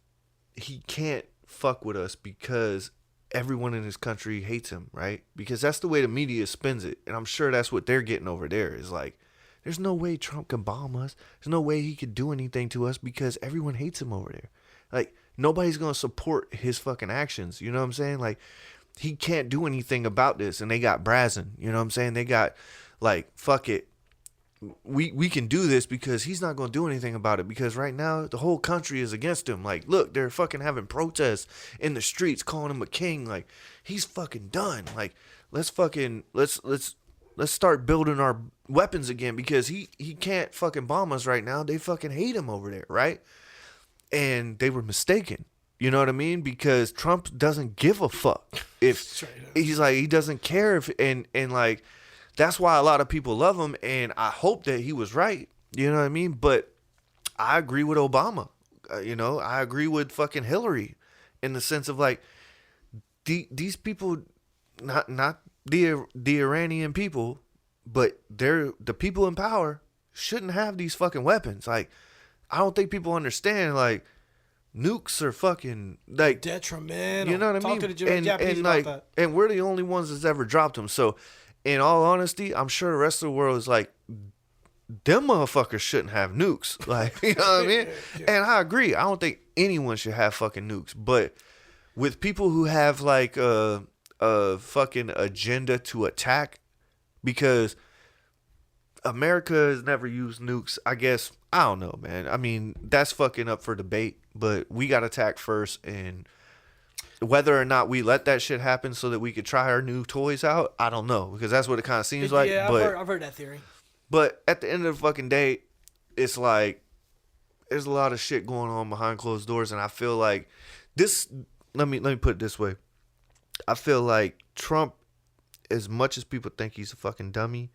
A: He can't fuck with us because everyone in his country hates him, right? Because that's the way the media spins it. And I'm sure that's what they're getting over there is like, there's no way Trump can bomb us. There's no way he could do anything to us because everyone hates him over there. Like, nobody's going to support his fucking actions. You know what I'm saying? Like, he can't do anything about this. And they got Brazen. You know what I'm saying? They got, like, fuck it. We can do this because he's not going to do anything about it because right now the whole country is against him. Like, look, they're fucking having protests in the streets calling him a king. Like, he's fucking done. Like, let's start building our weapons again because he can't fucking bomb us right now. They fucking hate him over there, right? And they were mistaken. You know what I mean? Because Trump doesn't give a fuck if he's like, he doesn't care if, and like, that's why a lot of people love him, and I hope that he was right. You know what I mean? But I agree with Obama. I agree with fucking Hillary in the sense of like these people, not the Iranian people, but they're the people in power shouldn't have these fucking weapons. Like, I don't think people understand like nukes are fucking like
B: detrimental.
A: You know what I mean?
B: Talk to the Japanese
A: and
B: about
A: like,
B: that.
A: And we're the only ones that's ever dropped them. So. In all honesty, I'm sure the rest of the world is like, them motherfuckers shouldn't have nukes. Like, you know what I mean? Yeah. And I agree. I don't think anyone should have fucking nukes. But with people who have like a fucking agenda to attack, because America has never used nukes, I guess, I don't know, man. I mean, that's fucking up for debate. But we got attacked first, and whether or not we let that shit happen so that we could try our new toys out, I don't know. Because that's what it kind of seems like.
B: Yeah, I've heard that theory.
A: But at the end of the fucking day, it's like, there's a lot of shit going on behind closed doors. And I feel like this, let me put it this way. I feel like Trump, as much as people think he's a fucking dummy,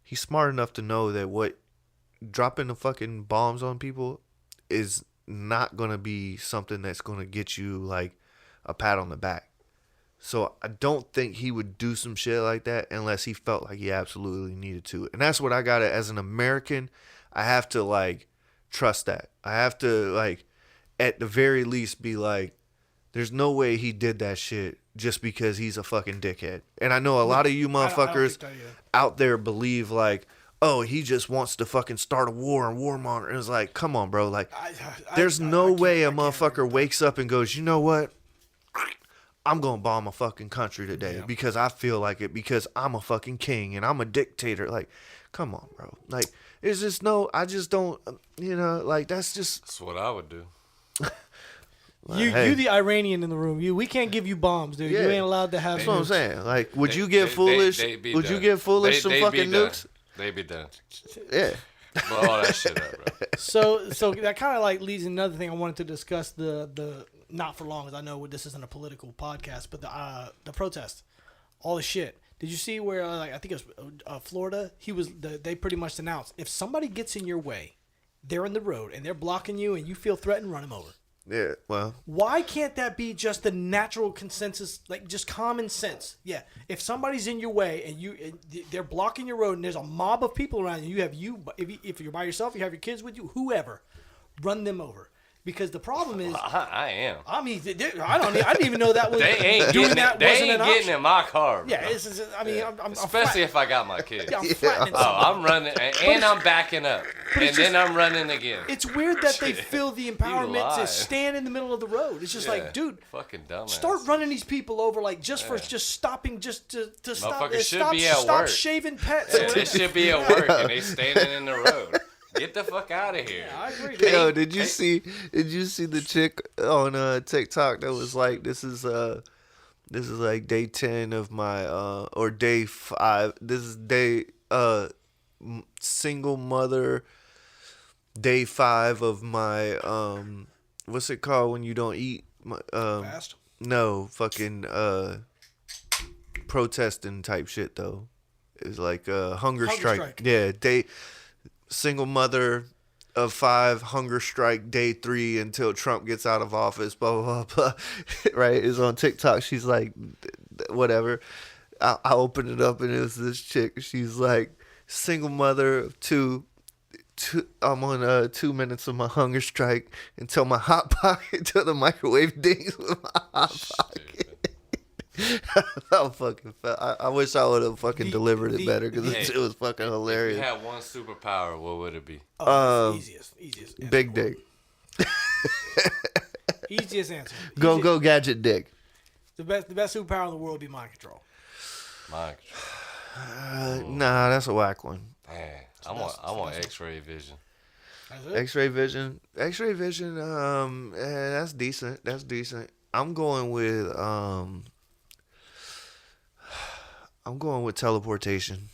A: he's smart enough to know that dropping the fucking bombs on people is not going to be something that's going to get you like a pat on the back. So I don't think he would do some shit like that unless he felt like he absolutely needed to. And that's what I got to, as an American, I have to like trust that. I have to like at the very least be like, there's no way he did that shit just because he's a fucking dickhead. And I know a lot of you motherfuckers out there believe like, oh, he just wants to fucking start a war and warmonger. And it's like, come on, bro. Like, there's no way a motherfucker wakes up and goes, you know what? I'm going to bomb a fucking country today because I feel like it, because I'm a fucking king and I'm a dictator. Like, come on, bro. Like, it's just I just don't, like, that's
C: what I would do.
B: You the Iranian in the room. We can't give you bombs, dude.
A: Yeah.
B: You ain't allowed to have.
A: That's what I'm saying. Like, would you get foolish? Would you get foolish some fucking nukes?
C: They be done.
A: Yeah.
C: Blow all that shit up, bro.
B: So that kind of like leads to another thing I wanted to discuss, the not for long, as I know this isn't a political podcast, but the protest, all the shit. Did you see where I think it was Florida? They pretty much announced, if somebody gets in your way, they're in the road and they're blocking you and you feel threatened, run them over.
A: Yeah, well.
B: Why can't that be just the natural consensus, like just common sense? Yeah, if somebody's in your way and they're blocking your road and there's a mob of people around you, if you're by yourself, you have your kids with you, whoever, run them over. Because the problem is,
C: I am.
B: I mean, I didn't even know that was
C: they ain't
B: doing
C: getting
B: that.
C: They
B: wasn't
C: ain't
B: an
C: getting
B: option.
C: in my car. Bro.
B: Yeah, I'm
C: especially if I got my kids.
B: Yeah, I'm flattening
C: I'm running and I'm backing up, and then I'm running again.
B: It's weird that they feel the empowerment to stand in the middle of the road. It's just like, dude,
C: fucking dumbass.
B: Start running these people over, like for stopping, just to stop.
C: Stop
B: shaving pets.
C: Yeah, they should be at work and they standing in the road. Get the fuck out of here.
B: Yeah, I agree.
A: Yo, did you see the chick on TikTok that was like, this is like day 10 of my or day 5. This is day single mother, day 5 of my what's it called when you don't eat?
B: Fast?
A: No, fucking protesting type shit though. It's like hunger strike. Yeah, single mother of 5, hunger strike, day 3 until Trump gets out of office, blah, blah, blah, right? It's on TikTok. She's like, whatever. I opened it up and it was this chick. She's like, single mother of 2. I'm on 2 minutes of my hunger strike until my hot pocket, until the microwave dings with my hot pocket. I wish I would have fucking delivered it better because it was fucking hilarious.
C: If you had one superpower, what would it be?
B: Easiest.
A: Big dick.
B: Easiest answer.
A: Go gadget dick.
B: The best superpower in the world would be mind control.
C: Mind control.
A: Nah, that's a whack one.
C: Man, I want X-ray vision.
A: X-ray vision. That's decent. I'm going with teleportation.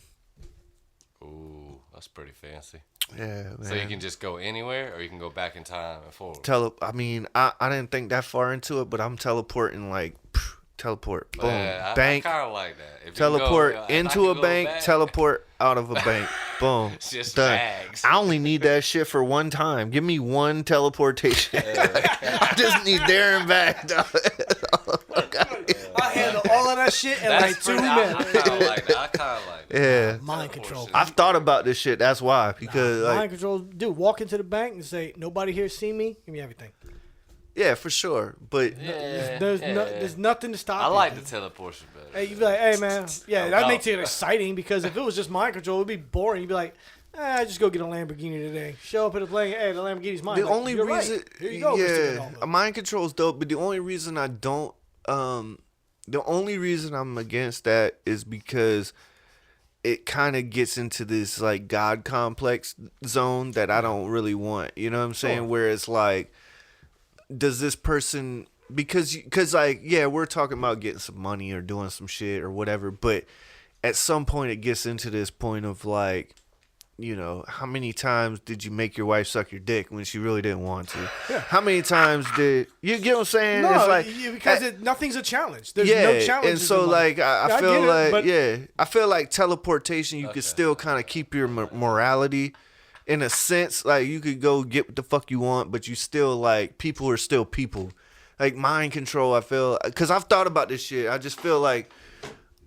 C: Ooh, that's pretty fancy.
A: Yeah, man.
C: So you can just go anywhere, or you can go back in time and forward.
A: I didn't think that far into it, but I'm teleporting like teleport. Boom. Bank.
C: I kind of like that. If
A: teleport into a bank, teleport out of a bank. Boom.
C: It's just
A: done.
C: bags.
A: I only need that shit for one time. Give me one teleportation. I just need there and back.
B: I handle all of that shit in like 2 minutes.
C: I kind of like that.
A: Yeah.
B: Mind control.
A: I've thought about this shit. That's why. Because
B: mind control. Dude, walk into the bank and say, nobody here see me. Give me everything.
A: Yeah, for sure. But
B: there's nothing to stop.
C: I like the teleportation better.
B: Hey, you be like, hey man, that makes it exciting, because if it was just mind control, it'd be boring. You'd be like, just go get a Lamborghini today. Show up at a plane. Hey, the Lamborghini's mine.
A: The only reason,
B: here you go.
A: Mind control is dope. But the only reason I don't, the only reason I'm against that is because it kind of gets into this like God complex zone that I don't really want. You know what I'm saying? Sure. Where it's like, does this person, because like, yeah, we're talking about getting some money or doing some shit or whatever, but at some point it gets into this point of like, how many times did you make your wife suck your dick when she really didn't want to? Yeah. How many times did you get what I'm saying?
B: No,
A: it's like,
B: because nothing's a challenge. There's no challenge.
A: And so like I feel like teleportation, you could still kind of keep your morality in a sense, like you could go get what the fuck you want, but you still like people are still people. Like mind control, I feel, because I've thought about this shit. I just feel like,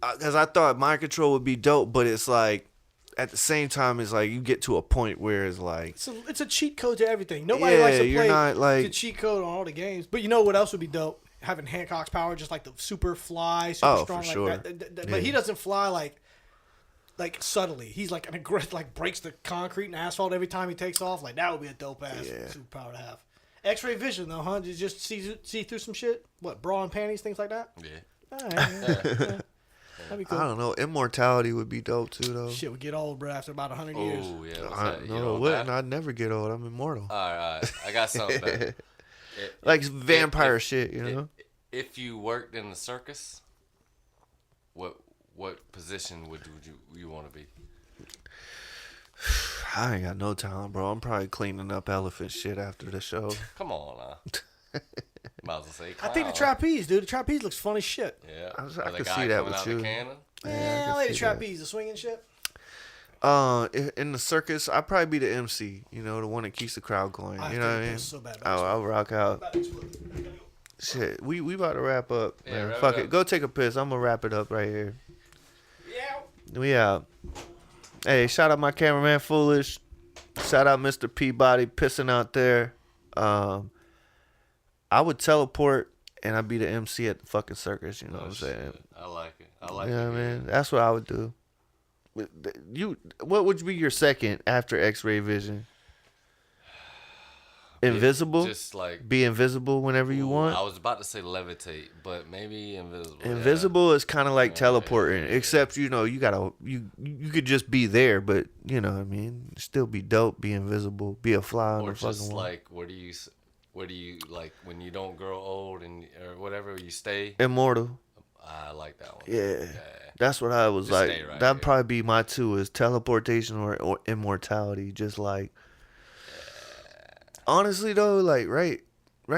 A: because I thought mind control would be dope, but it's like at the same time, it's like you get to a point where it's like
B: it's a cheat code to everything. Nobody likes to
A: you're
B: play
A: not like
B: the cheat code on all the games. But you know what else would be dope? Having Hancock's power, just like the super fly, super strong,
A: for
B: like
A: sure.
B: that. But he doesn't fly like subtly. He's like like breaks the concrete and asphalt every time he takes off. Like that would be a dope ass superpower to have. X-ray vision though, huh? You just see through some shit. What, bra and panties, things like that?
C: Yeah.
B: All right, yeah. That'd be cool.
A: I don't know. Immortality would be dope too, though.
B: Shit would get old, bro, after about 100 years.
C: Oh yeah.
A: No, it wouldn't. I'd never get old. I'm immortal.
C: All right. I got something better.
A: Like vampire shit, you know.
C: If you worked in the circus, what position would you want to be?
A: I ain't got no talent, bro. I'm probably cleaning up elephant shit after the show.
C: Come on, now. Might as well say clown.
B: I think the trapeze, dude. The trapeze looks fun as shit.
C: Yeah.
A: I could see that with you.
B: Yeah, I like the trapeze, the swinging shit.
A: In the circus, I'd probably be the MC. You know, the one that keeps the crowd going. You know what I mean?
B: So bad,
A: I'll rock out. Shit, we about to wrap up.
C: Yeah,
A: Man. Fuck it. Go take a piss. I'm gonna wrap it up right here.
B: Yeah.
A: We out. Hey, shout out my cameraman Foolish. Shout out Mr. Peabody pissing out there. I would teleport and I'd be the MC at the fucking circus. You know what I'm saying?
C: I like it. I like it.
A: Yeah, man. That's what I would do. What would be your second after X-ray vision? Invisible?
C: Just like
A: be invisible whenever you want?
C: I was about to say levitate, but maybe invisible.
A: Invisible is kind of like teleporting, except you could just be there, but you know what I mean? Still be dope, be invisible, be a fly on the fucking wall. Or just
C: like where do you like when you don't grow old or whatever, you stay
A: immortal.
C: I like that one.
A: Yeah. That's what I was just like. Right That'd probably be my two, is teleportation or immortality. Just like, honestly though, like right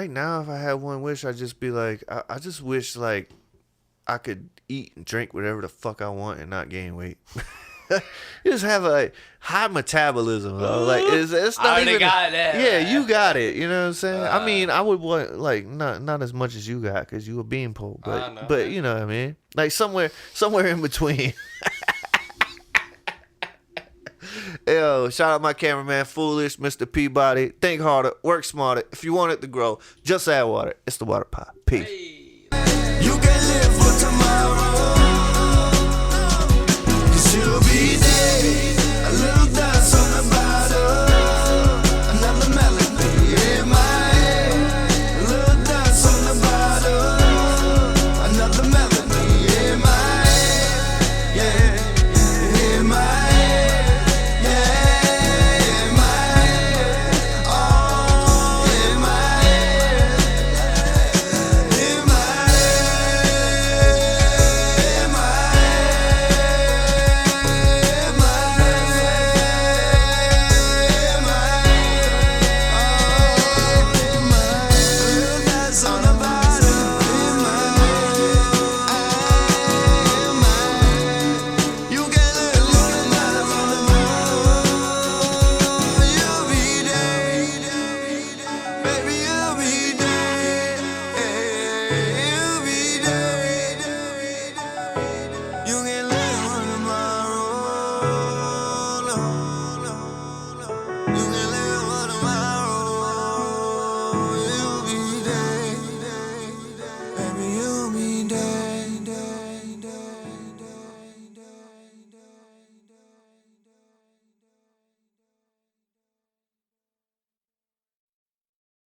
A: now, if I had one wish, I'd just be like, I just wish like I could eat and drink whatever the fuck I want and not gain weight. You just have a high metabolism though. Like it's not
C: I
A: even.
C: Got that.
A: Yeah, you got it. You know what I'm saying? I mean, I would want like not as much as you got because you a beanpole, but you know what I mean? Like somewhere in between. Yo, shout out my cameraman Foolish, Mr. Peabody. Think harder, work smarter. If you want it to grow, just add water. It's the water pot. Peace.
C: Hey.